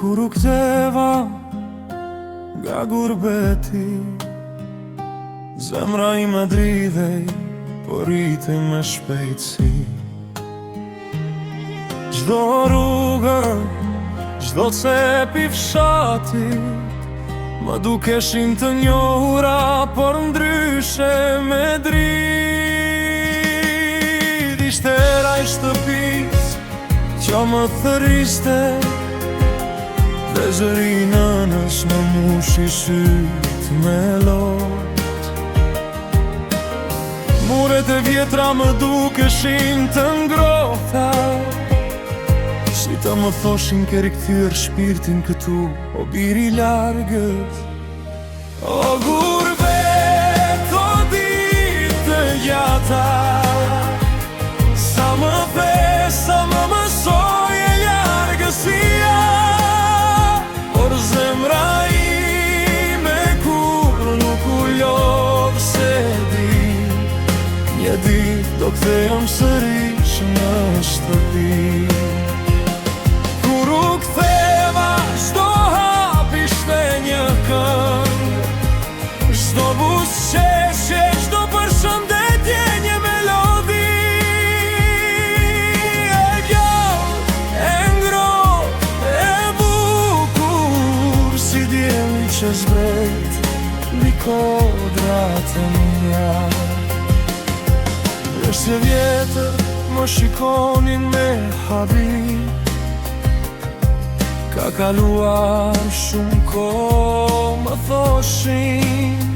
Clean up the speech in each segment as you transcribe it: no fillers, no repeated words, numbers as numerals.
Kur u ktheva nga gurbeti, zemra ime dridhej, po rritej me shpejtësi. Çdo rrugë, çdo cep i fshatit më dukeshin të njohura, por ndryshe me dritë. Ishte era e shtëpis që më thëriste, dhe zëri nënës më mushi syt me lot. Muret e vjetra më dukeshin të ngrohta, si të më thoshin ke rikthyer shpirtin këtu, o biri largët. O gurbet, o ditë të gjata, sa më the, sa më mësoj e largësia. Por zemra ime kur nuk u lodh, se di, një ditë do kthehem sërish në shtëpi. Kur u ktheva, çdo hap ishte një këngë, çdo buzëqeshje, çdo përshëndetje një melodi. E gjallë, e ngrohtë, e bukur, si dielli që zbret mbi kodrat e mia. Veshje vjetër më shikonin me habit, ka kaluar shumë kohë, më thoshin,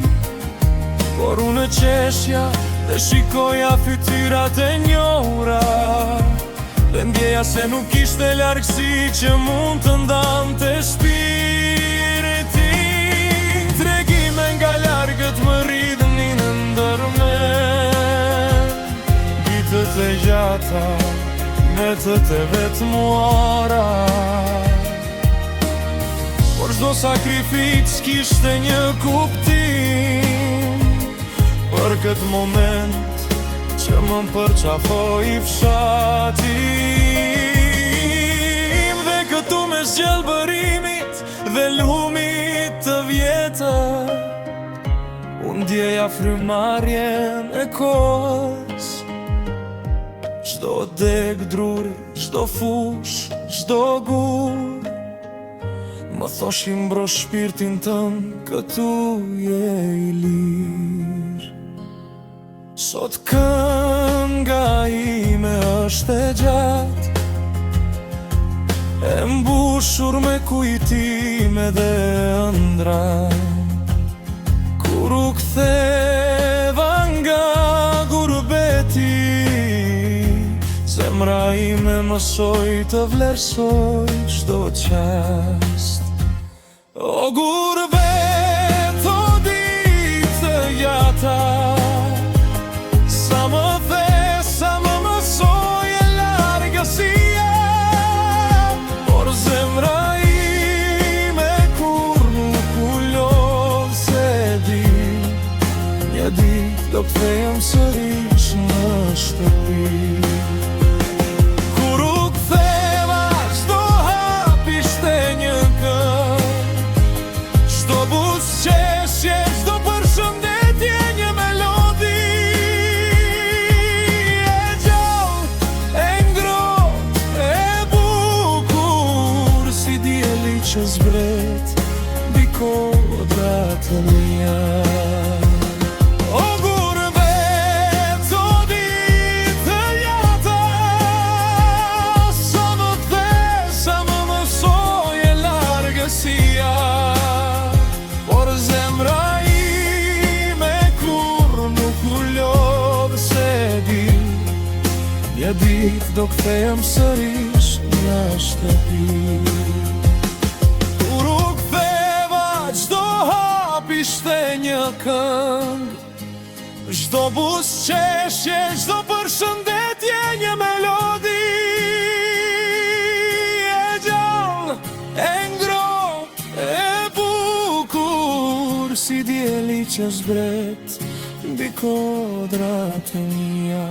por unë qeshja dhe shikoja fytyrat e njohura, dhe ndjeja se nuk ishte largësi që mund të ndante shpiritin. Tregime nga largët më rridhnin në ndërmend, ditët e gjata, netët e vetmuara. Por çdo sakrificë s'kishte një kuptim, për këtë moment që më përqafoi fshatim. Dhe këtu mes gjelbërimit dhe lumit të vjetër, unë ndjeja frymarrjen e kohës. Çdo deg druri, çdo fush, çdo gur, më thoshin mbro shpirtin tëm, këtu je i lirë. Sot kënga ime është e gjatë, e mbushur me kujtime dhe ëndra. Kur u ktheva nga gurbeti, zemra ime mësoj të vlerësoj çdo qast. O gurbet, o ditë të gjata, sa më the, sa më mësoj e largësia. Por zemra ime kur nuk u lodh, se di, një ditë do kthehem sërish në shtëpi. Çdo përshëndetje një melodi. E gjallë, e ngrohtë, e bukur, si dielli që zbret mbi kodrat e mia. O gurbet, o ditë të gjata, sa më the, sa më mësoj e largësia. Por zemra ime kur nuk u lodh, se di, një ditë do kthehem sërish në shtëpi. Kur u ktheva, çdo hap ishte një këngë, çdo buzëqeshje, çdo përshëndetje një melodi. E gjallë, e ngrohtë, e si dielli që zbret mbi kodrat e mia.